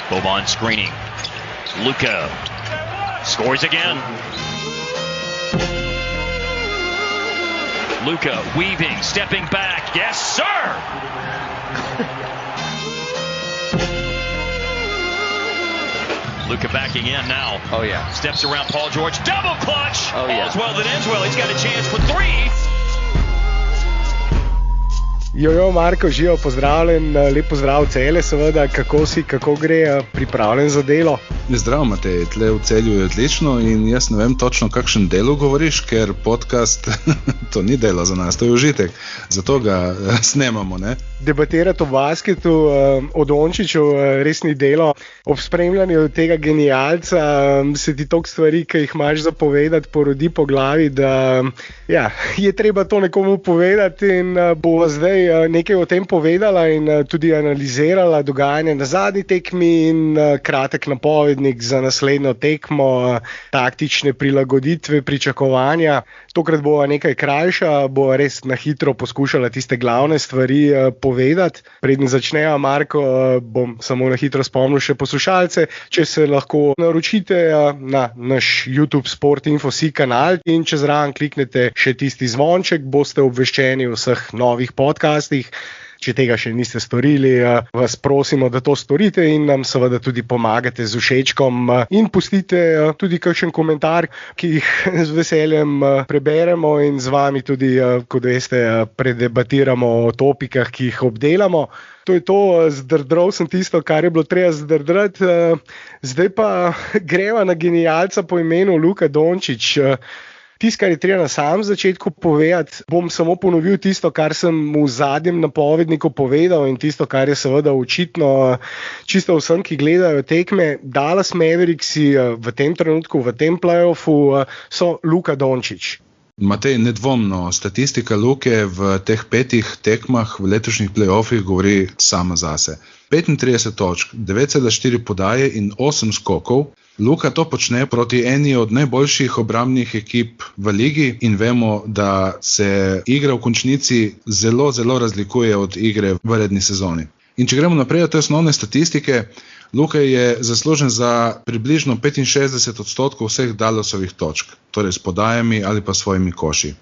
Boban screening. Luka scores again. Luka weaving, stepping back. Yes, sir! Luka backing in now. Oh, yeah. Steps around Paul George. Double clutch! Oh, yeah. All's well that ends well. He's got a chance for three. Jojo, Marko, živo, pozdravljen, lep pozdrav Celje, seveda, kako gre, pripravljen za delo? Zdrav, Matej, tle v Celju je odlično in jaz ne vem točno, kakšen delo govoriš, ker podcast, to ni delo za nas, to je užitek, zato ga snemamo, ne? Debatirati o basketu, o Dončiću, res ni delo. Ob spremljanju tega genialca se ti toliko stvari, ki jih imaš za povedati, porodi po glavi, da ja, je treba to nekomu povedati in bova zdaj nekaj o tem povedala in tudi analizirala dogajanje na zadnji tekmi in kratek napovednik za naslednjo tekmo, taktične prilagoditve, pričakovanja. Tokrat bova nekaj krajša, bova res na hitro poskušala tiste glavne stvari povedati. Preden začnejo, Marko, bom samo na hitro spomnil še poslušalce, če se lahko naročite na naš YouTube Sport Info Si kanal in če zraven kliknete še tisti zvonček, boste obveščeni o vseh novih podcastih. Če tega še niste storili, vas prosimo, da to storite in nam seveda tudi pomagate z všečkom in pustite tudi kakšen komentar, ki jih z veseljem preberemo in z vami tudi, kot veste, predebatiramo o topikah, ki jih obdelamo. To je to, zdrdral sem tisto, kar je bilo treba zdrdrati. Zdaj pa greva na genialca po imenu Luka Dončić. Tisto, kar je treba na samem začetku povedati, bom samo ponovil tisto, kar sem v zadnjem napovedniku povedal in tisto, kar je seveda očitno čisto vsem, ki gledajo tekme. Dallas Mavericksi v tem trenutku, v tem play-offu so Luka Dončić. Matej, nedvomno, statistika Luke v teh 5 tekmah v letošnjih play-offih govori sama zase. 35 točk, 9,4 podaje in 8 skokov. Luka to počne proti eni od najboljših obrambnih ekip v ligi in vemo, da se igra v končnici zelo, zelo razlikuje od igre v redni sezoni. In če gremo naprej od te osnovne statistike, Luka je zaslužen za približno 65% vseh Dallasovih točk, torej s podajami ali pa svojimi koši.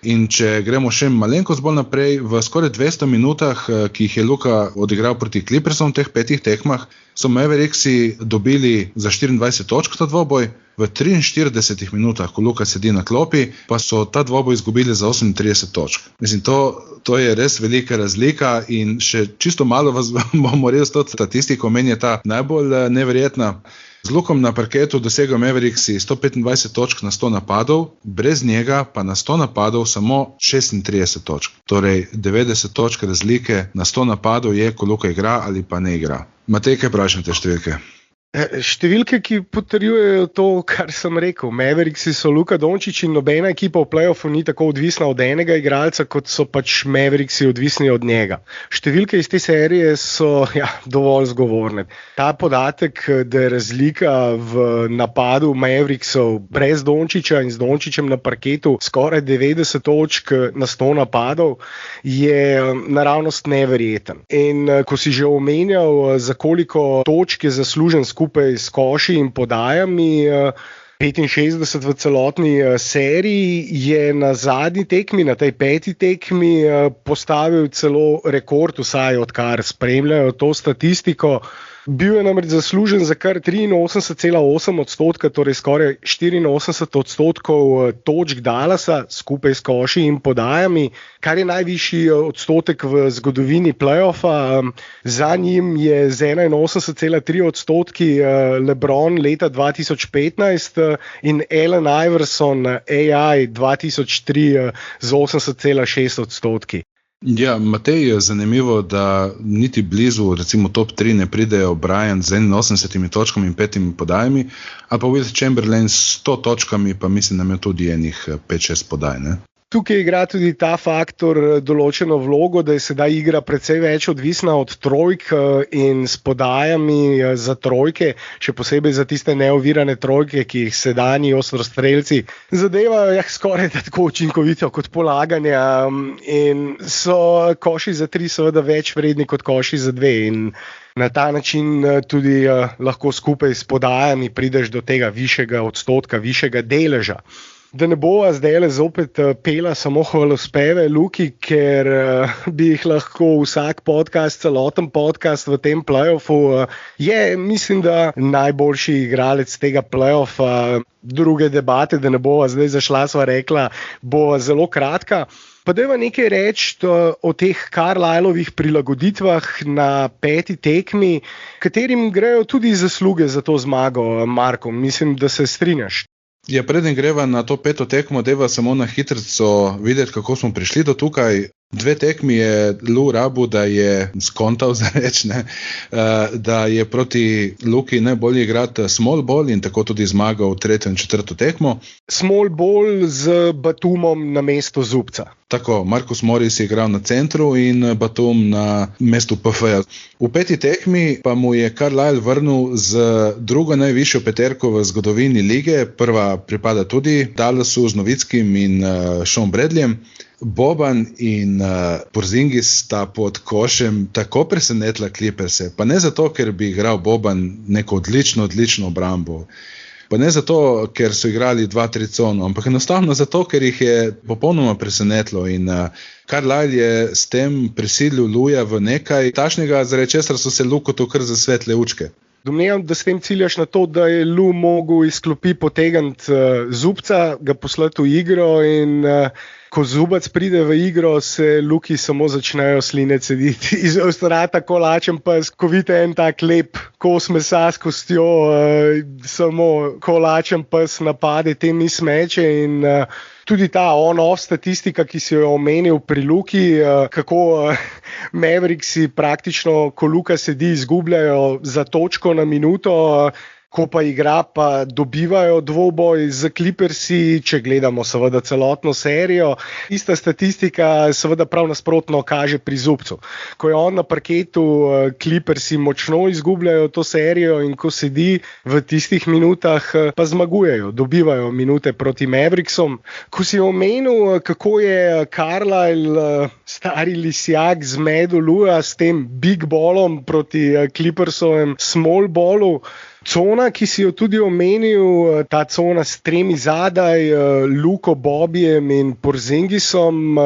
In če gremo še malenkost bolj naprej, v skoraj 200 minutah, ki jih je Luka odigral proti Clippersom v teh 5 tekmah, so Mavericksi dobili za 24 točk ta dvoboj, v 43 minutah, ko Luka sedi na klopi, pa so ta dvoboj izgubili za 38 točk. Mislim, to je res velika razlika in še čisto malo vas bomo res to statistiko, meni je ta najbolj neverjetna. Z Lukom na parketu dosegajo Mavericksi 125 točk na 100 napadov, brez njega pa na 100 napadov samo 36 točk. Torej 90 točk razlike na 100 napadov je, ko Luka igra ali pa ne igra. Matej, kaj praviš na te številke? Številke, ki potrjujejo to, kar sem rekel. Mavericksi so Luka Dončić in nobena ekipa v play-offu ni tako odvisna od enega igralca, kot so pač Mavericksi odvisni od njega. Številke iz te serije so dovolj zgovorne. Ta podatek, da je razlika v napadu Mavericksov brez Dončića in z Dončićem na parketu skoraj 90 točk na 100 napadov, je naravnost neverjeten. In ko si že omenjal, za koliko točk je zaslužen skupaj s koši in podajami, 65 v celotni seriji, je na zadnji tekmi, na tej 5. tekmi postavil celo rekord, vsaj odkar spremljajo to statistiko. Bil je namreč zaslužen za kar 83,8%, torej skoraj 84% točk Dallasa skupaj s koši in podajami, kar je najvišji odstotek v zgodovini play-offa. Za njim je z 81,3% LeBron leta 2015 in Allen Iverson AI 2003 z 80,6%. Ja, Matej, je zanimivo, da niti blizu, recimo top 3 ne pridejo Bryant z 81 točkami in 5 podajami, ali pa Will Chamberlain s 100 točkami, pa mislim, da ima tudi enih 5-6 podaj, ne? tukaj igra tudi ta faktor določeno vlogo, da je sedaj igra precej več odvisna od trojk in s podajami za trojke, še posebej za tiste neovirane trojke, ki jih sedanji ostrostrelci zadevajo skoraj tako učinkovito kot polaganja in so koši za 3 seveda več vredni kot koši za 2 in na ta način tudi lahko skupaj s podajami prideš do tega višjega odstotka, višjega deleža. Da ne bova zdaj zopet pela samo hvalospeve Luki, ker bi jih lahko vsak podcast, celoten podcast v tem play-offu je, mislim, da najboljši igralec tega play-offa. Druge debate, da ne bova zdaj zašla, sva rekla, bo zelo kratka. Pa dajva nekaj reči o teh Carlisleovih prilagoditvah na 5. tekmi, katerim grejo tudi zasluge za to zmago, Marko. Mislim, da se strinjaš. Ja, preden greva na to 5. tekmo, dajva samo na hitrico videti, kako smo prišli do tukaj. 2 tekmi je Lou rabu, da je skontal za reč, da je proti Luki najbolje igrati small ball in tako tudi zmagal v 3. in 4. tekmo. Small ball z Batumom na mesto Zubca. Tako, Marcus Morris je igral na centru in Batum na mestu PF-ja. V 5. tekmi pa mu je Carlisle vrnil z drugo najvišjo peterko v zgodovini lige. Prva pripada tudi Dallasu z Novickim in Sean Bradleyjem. Boban in Porzingis sta pod košem tako presenetila Clipperse, pa ne zato, ker bi igral Boban neko odlično obrambo, pa ne zato, ker so igrali 2-3 cono, ampak enostavno zato, ker jih je popolnoma presenetilo in Carlisle je s tem prisilil Louja v nekaj takšnega, zaradi česar so se Lukotu kar zasvetle učke. Domnevam, da s tem ciljaš na to, da je Lou mogel iz klopi potegniti Zubca, ga poslati v igro in ko Zubac pride v igro, se Luki samo začnejo sline cediti. Iz Avstrata kolačen pes, ko vidite en tak lep kos mesa s kostjo, samo kolačen pes napade te mismeče in tudi ta on-off statistika, ki si jo omenil pri Luki, kako Mavericksi praktično, ko Luka sedi, izgubljajo za točko na minuto, ko pa igra, pa dobivajo dvoboj z Clippersi, če gledamo seveda celotno serijo. Ista statistika seveda prav nasprotno kaže pri Zubcu. Ko je on na parketu, Clippersi močno izgubljajo to serijo in ko sedi v tistih minutah, pa zmagujejo, dobivajo minute proti Mavericksom. Ko si omenil, kako je Carlisle, stari lisjak, zmedel Louja s tem big ballom proti Clippersovem small ballu, cona, ki si jo tudi omenil, ta cona s 3 zadaj, Luko, Bobijem in Porzingisom,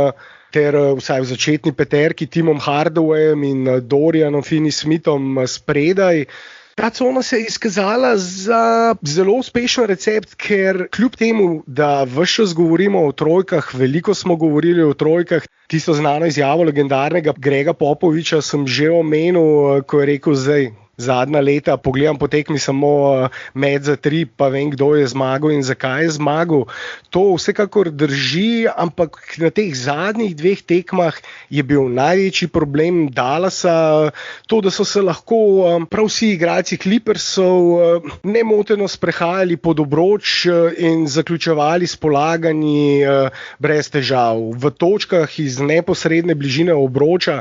ter vsaj v začetni peterki Timom Hardawayem in Dorianom Finney-Smithom spredaj. Ta cona se je izkazala za zelo uspešen recept, ker kljub temu, da ves čas govorimo o trojkah, veliko smo govorili o trojkah, tisto znano izjavo legendarnega Grega Popoviča sem že omenil, ko je rekel zdaj, zadnja leta pogledam po tekmi samo met za 3, pa vem, kdo je zmagal in zakaj je zmagal. To vsekakor drži, ampak na teh zadnjih 2 tekmah je bil največji problem Dallasa to, da so se lahko prav vsi igralci Clippersov nemoteno sprehajali pod obroč in zaključevali s polaganji brez težav. V točkah iz neposredne bližine obroča,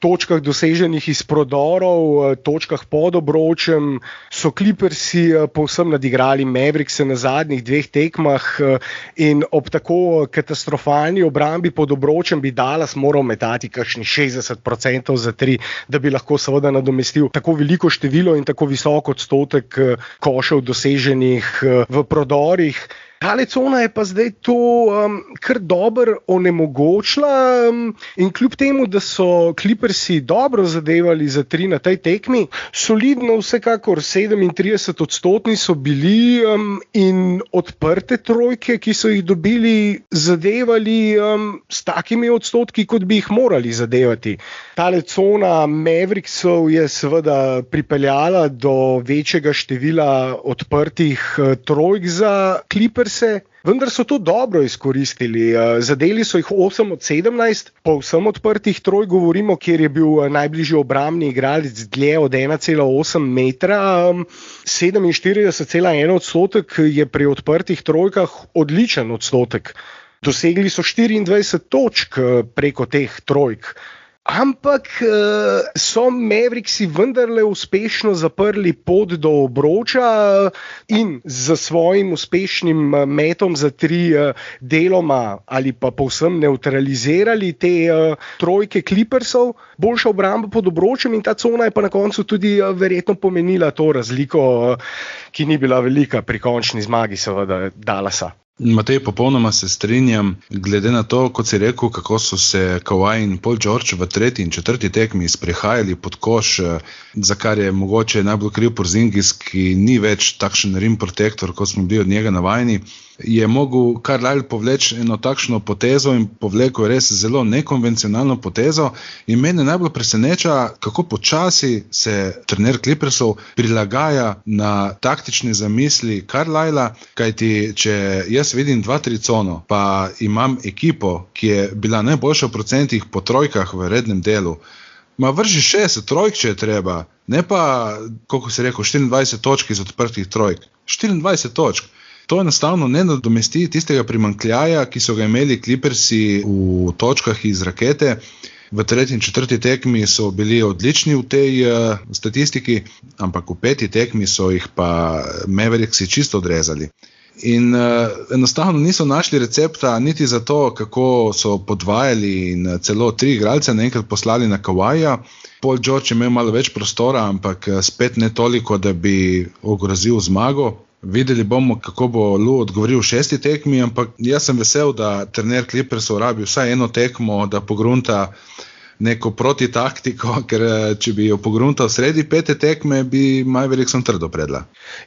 točkah doseženih iz prodorov, točkah pod obročem so Clippersi povsem nadigrali Maverickse na zadnjih 2 tekmah in ob tako katastrofalni obrambi pod obročem bi Dallas moral metati kakšni 60% za 3, da bi lahko seveda nadomestil tako veliko število in tako visok odstotek košev doseženih v prodorih. Tale cona je pa zdaj to kar dobro onemogočila in kljub temu, da so Clippersi dobro zadevali za 3 na tej tekmi, solidno vsekakor 37% so bili in odprte trojke, ki so jih dobili, zadevali s takimi odstotki, kot bi jih morali zadevati. Tale cona Mavericksov je seveda pripeljala do večjega števila odprtih trojk za Clippers, vendar so to dobro izkoristili. Zadeli so jih 8 od 17, po vsem odprtih troj govorimo, kjer je bil najbližji obrambni igralec dlje od 1,8 metra. 47,1% je pri odprtih trojkah odličen odstotek. Dosegli so 24 točk preko teh trojk. Ampak so Mavericksi vendarle uspešno zaprli pot do obroča in z svojim uspešnim metom za 3 deloma ali pa povsem nevtralizirali te trojke Clippersov. Boljša obramba pod obročem in ta cona je pa na koncu tudi verjetno pomenila to razliko, ki ni bila velika pri končni zmagi seveda Dallasa. Matej, popolnoma se strinjam, glede na to, kot si rekel, kako so se Kawhi in Paul George v 3. in 4. tekmi sprehajali pod koš, za kar je mogoče najbolj kriv Porzingis, ki ni več takšen rim protector, kot smo bili od njega navajeni, je mogel Carlisle povleči eno takšno potezo in povlekel res zelo nekonvencionalno potezo in mene najbolj preseneča, kako počasi se trener Clippersov prilagaja na taktične zamisli Carlisla, kajti če jaz vidim 2-3 cono, pa imam ekipo, ki je bila najboljša v procentih po trojkah v rednem delu, vrži 60 trojk, če je treba, ne pa, koliko si rekel, 24 točk iz odprtih trojk. 24 točk. To enostavno ne nadomesti tistega primanjkljaja, ki so ga imeli Clippersi v točkah iz rakete. V 3. in 4. tekmi so bili odlični v tej statistiki, ampak v 5. tekmi so jih pa Mavericksi čisto odrezali. In enostavno niso našli recepta niti za to, kako so podvajali in celo 3 igralce naenkrat poslali na Kawhija. Paul George je imel malo več prostora, ampak spet ne toliko, da bi ogrozil zmago. Videli bomo, kako bo Lou odgovoril v 6. tekmi, ampak jaz sem vesel, da trener Clippersov rabi vsaj eno tekmo, da pogrunta neko protitaktiko, ker če bi jo pogruntal sredi 5. tekme, bi Mavericksom trdo predla.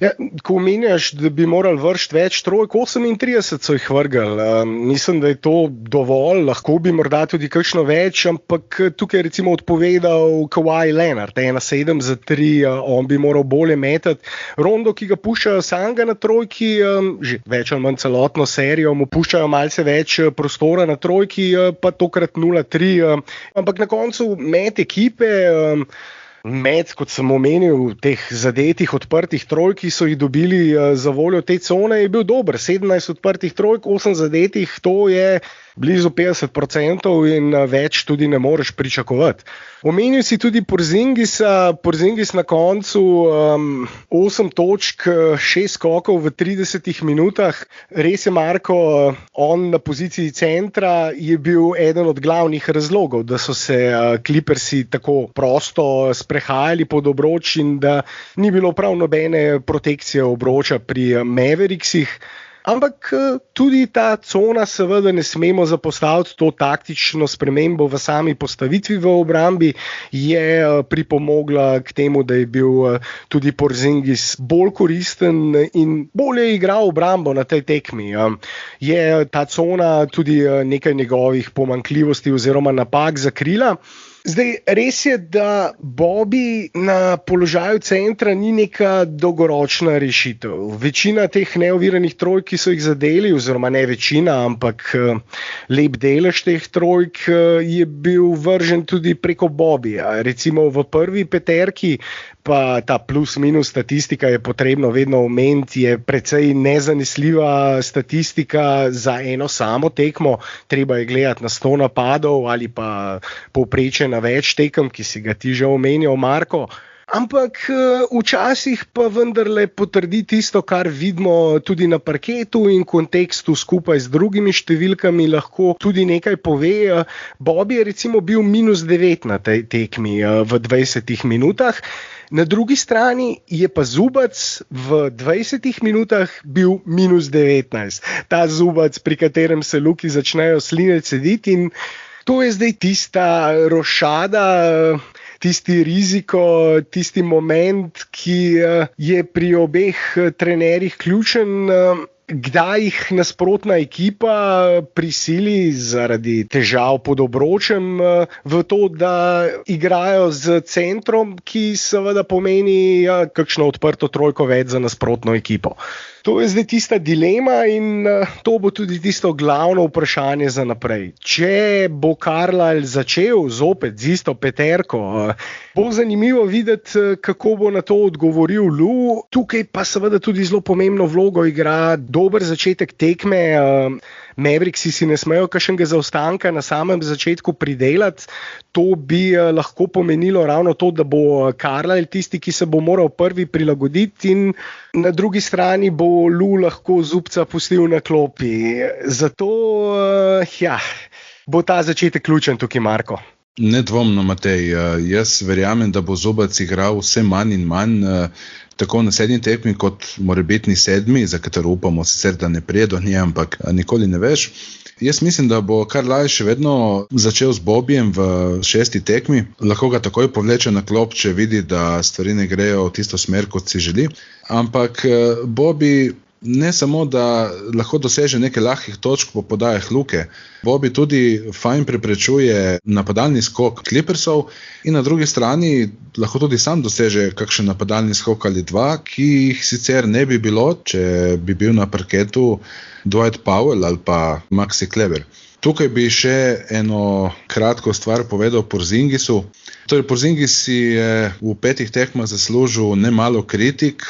Ja, ko omenjaš, da bi morali vršiti več trojk, 38 so jih vrgli. Mislim, da je to dovolj, lahko bi morda tudi kakšno več, ampak tukaj je recimo odpovedal Kawhi Leonard, 1-7 za 3, on bi moral bolje metati. Rondo, ki ga puščajo samega na trojki, že več ali manj celotno serijo, mu puščajo malce več prostora na trojki, pa tokrat 0-3, ampak na koncu met ekipe, met, kot sem omenil, teh zadetih odprtih trojk, ki so jih dobili za voljo te cone, je bil dober. 17 odprtih trojk, 8 zadetih, to je blizu 50% in več tudi ne moreš pričakovati. Omenil si tudi Porzingisa, Porzingis na koncu 8 točk, 6 skokov v 30 minutah. Res je, Marko, on na poziciji centra je bil eden od glavnih razlogov, da so se Clippersi tako prosto sprehajali pod obroč in da ni bilo prav nobene protekcije obroča pri Mavericksih. Ampak tudi ta cona seveda ne smemo zapostaviti, to taktično spremembo v sami postavitvi v obrambi je pripomogla k temu, da je bil tudi Porzingis bolj koristen in bolje igral obrambo na tej tekmi. Je ta cona tudi nekaj njegovih pomanjkljivosti oziroma napak zakrila. Zdaj, res je, da Bobby na položaju centra ni neka dolgoročna rešitev. Večina teh neoviranih trojk, ki so jih zadeli, oziroma ne večina, ampak lep delež teh trojk je bil vržen tudi preko Bobbyja. Recimo v prvi peterki, pa ta plus-minus statistika je potrebno vedno omeniti, je precej nezanesljiva statistika za eno samo tekmo. Treba je gledati na 100 napadov ali pa povprečje na več tekem, ki si ga ti že omenjal, Marko. Ampak včasih pa vendarle potrdi tisto, kar vidimo tudi na parketu in kontekstu skupaj z drugimi številkami lahko tudi nekaj pove. Bobby je recimo bil -9 na tej tekmi v 20 minutah. Na drugi strani je pa Zubac v 20 minutah bil -19. Ta Zubac, pri katerem se luki začnejo sline cediti, in to je zdaj tista rošada, tisti riziko, tisti moment, ki je pri obeh trenerjih ključen. Kdaj jih nasprotna ekipa prisili zaradi težav pod obročem v to, da igrajo z centrom, ki seveda pomeni kakšno odprto trojko več za nasprotno ekipo. To je zdaj tista dilema in to bo tudi tisto glavno vprašanje za naprej. Če bo Carlisle začel zopet z isto peterko, bo zanimivo videti, kako bo na to odgovoril Lou. Tukaj pa seveda tudi zelo pomembno vlogo igra dober začetek tekme. Mavericksi si ne smejo kakšnega zaostanka na samem začetku pridelati. To bi lahko pomenilo ravno to, da bo Carlisle tisti, ki se bo moral prvi prilagoditi, in na drugi strani bo Lou lahko zubca pustil na klopi. Zato bo ta začetek ključen tukaj, Marko. Nedvomno, Matej. Jaz verjamem, da bo Zubac igral vse manj in manj, tako na 7. tekmi kot morebitni 7., za katero upamo sicer, da ne prije do nje, ampak nikoli ne veš. Jaz mislim, da bo Carlisle še vedno začel z Bobbyjem v 6. tekmi. Lahko ga takoj povleče na klop, če vidi, da stvari ne grejo v tisto smer, kot si želi. Ampak Bobby ne samo, da lahko doseže nekaj lahkih točk po podajah Luke, Bobby tudi fajn preprečuje napadalni skok Clippersov in na drugi strani lahko tudi sam doseže kakšen napadalni skok ali dva, ki jih sicer ne bi bilo, če bi bil na parketu Dwight Powell ali pa Maxi Kleber. Tukaj bi še eno kratko stvar povedal Porzingisu. Torej, Porzingis si je v 5 tekmah zaslužil nemalo kritik,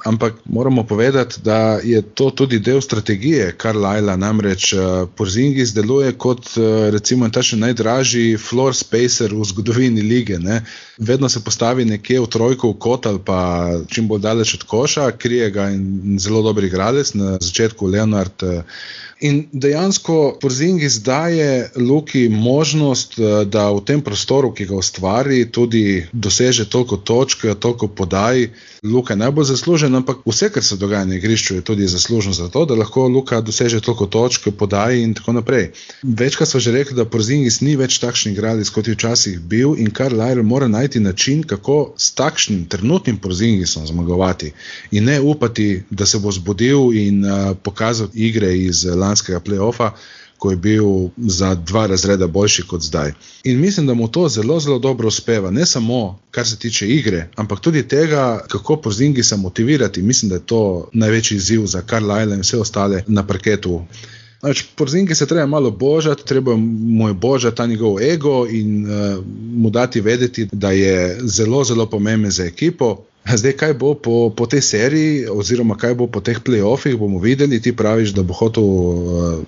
ampak moramo povedati, da je to tudi del strategije Carlisla. Namreč Porzingis deluje kot recimo ta še najdražji floor spacer v zgodovini lige. Ne? Vedno se postavi nekje v trojko v kot ali pa čim bolj daleč od koša, krije ga in zelo dober igralec, na začetku Leonard. In dejansko Porzingis daje Luki možnost, da v tem prostoru, ki ga ustvari, tudi doseže toliko točk, toliko podaj. Luka je najbolj zaslužen, ampak vse, kar se dogaja na igrišču, je tudi zaslužen za to, da lahko Luka doseže toliko točk, podaj in tako naprej. Večkrat smo že rekli, da Porzingis ni več takšen igralec, kot je včasih bil, in Carlisle mora najti način, kako s takšnim trenutnim Porzingisom zmagovati in ne upati, da se bo zbudil in pokazal igre iz lanskega play-offa, ko je bil za 2 razreda boljši kot zdaj. In mislim, da mu to zelo, zelo dobro uspeva. Ne samo, kar se tiče igre, ampak tudi tega, kako Porzingisa motivirati. Mislim, da je to največji izziv za Carlisle in vse ostale na parketu. Porzingis se treba malo božati, treba mu je božati ta njegov ego in mu dati vedeti, da je zelo, zelo pomemben za ekipo. Zdaj, kaj bo po tej seriji oziroma kaj bo po teh play-offih, bomo videli. Ti praviš, da bo hotel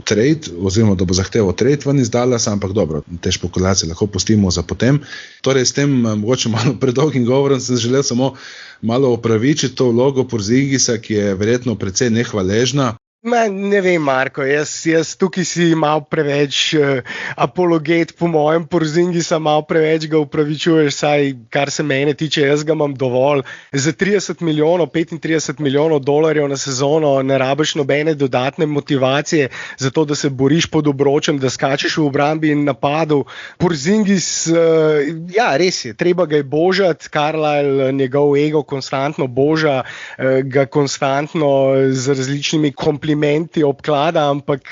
trade oziroma da bo zahteval trade ven iz Dallasa, ampak dobro, te špekulacije lahko pustimo za potem. Torej, s tem mogoče malo predolgim govorom sem želel samo malo opravičiti to vlogo Porzingisa, ki je verjetno precej nehvaležna. Ne vem, Marko, jaz tukaj si malo preveč apologet, po mojem Porzingisa malo preveč ga upravičuješ, saj kar se mene tiče, jaz ga imam dovolj. Za 35 milijonov dolarjev na sezono ne rabiš nobene dodatne motivacije za to, da se boriš pod obročem, da skačeš v obrambi in napadu. Porzingis, res je, treba ga je božati, Carlisle njegov ego konstantno boža, ga konstantno z različnimi komplimenti obklada, ampak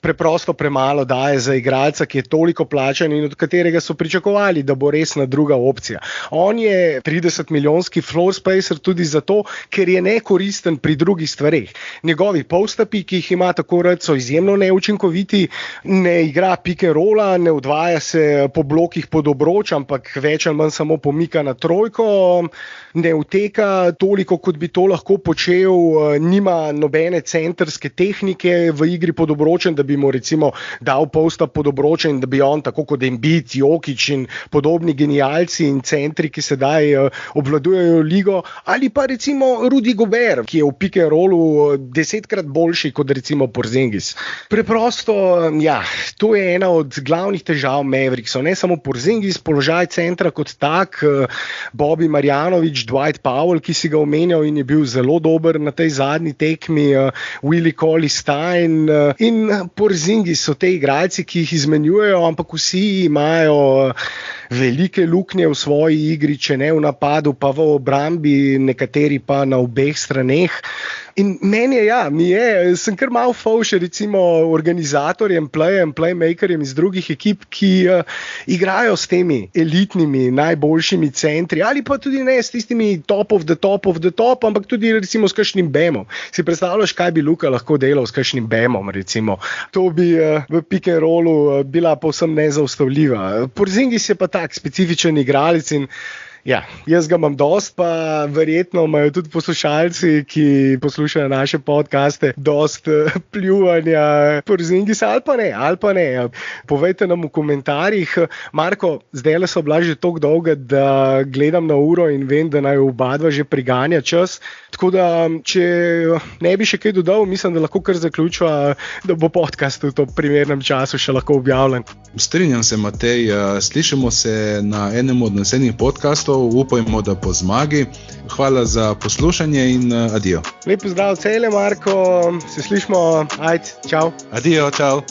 preprosto premalo daje za igralca, ki je toliko plačan in od katerega so pričakovali, da bo resna druga opcija. On je 30-milijonski floor spacer tudi zato, ker je nekoristen pri drugih stvareh. Njegovi postapi, ki jih ima tako rad, so izjemno neučinkoviti, ne igra pick and rolla, ne odvaja se po blokih pod obroč, ampak več ali manj samo pomika na trojko, ne uteka toliko, kot bi to lahko počel, nima nobene centrske tehnike v igri pod obročem, da bi mu recimo dal posta pod obročem in da bi on, tako kot Embiid, Jokić in podobni genialci in centri, ki sedaj obvladujejo ligo, ali pa recimo Rudy Gobert, ki je v pick and rollu 10-krat boljši kot recimo Porzingis. Preprosto, to je ena od glavnih težav Mavericksov. Ne samo Porzingis, položaj centra kot tak, Bobby Marjanović, Dwight Powell, ki si ga omenjal in je bil zelo dober na tej zadnji tekmi, Willie Cauley-Stein in Porzingis so te igralci, ki jih izmenjujejo, ampak vsi imajo velike luknje v svoji igri, če ne v napadu, pa v obrambi, nekateri pa na obeh straneh. In meni sem kar malo fovš recimo organizatorjem, playmakerjem iz drugih ekip, ki igrajo s temi elitnimi, najboljšimi centri, ali pa tudi ne s tistimi top of the top, ampak tudi recimo s kakšnim Bamom. Si predstavljaš, kaj bi Luka lahko delal s kakšnim Bamom, recimo. To bi v pick and rollu bila povsem nezaustavljiva. Porzingis je pa tak specifičen igralec in Ja, jaz ga imam dost, pa verjetno imajo tudi poslušalci, ki poslušajo naše podcaste, dost pljuvanja Porzingisa ali pa ne. Povejte nam v komentarjih. Marko, zdaj so bila že toliko dolga, da gledam na uro in vem, da naj oba dva že priganja čas. Tako da, če ne bi še kaj dodal, mislim, da lahko kar zaključiva, da bo podcast v tom primernem času še lahko objavljen. Strinjam se, Matej. Slišimo se na enem od naslednjih podcastov. Upajmo, da po zmagi. Hvala za poslušanje in adijo. Lep pozdrav celje, Marko. Se slišimo. Ajde, čau. Adijo, čau.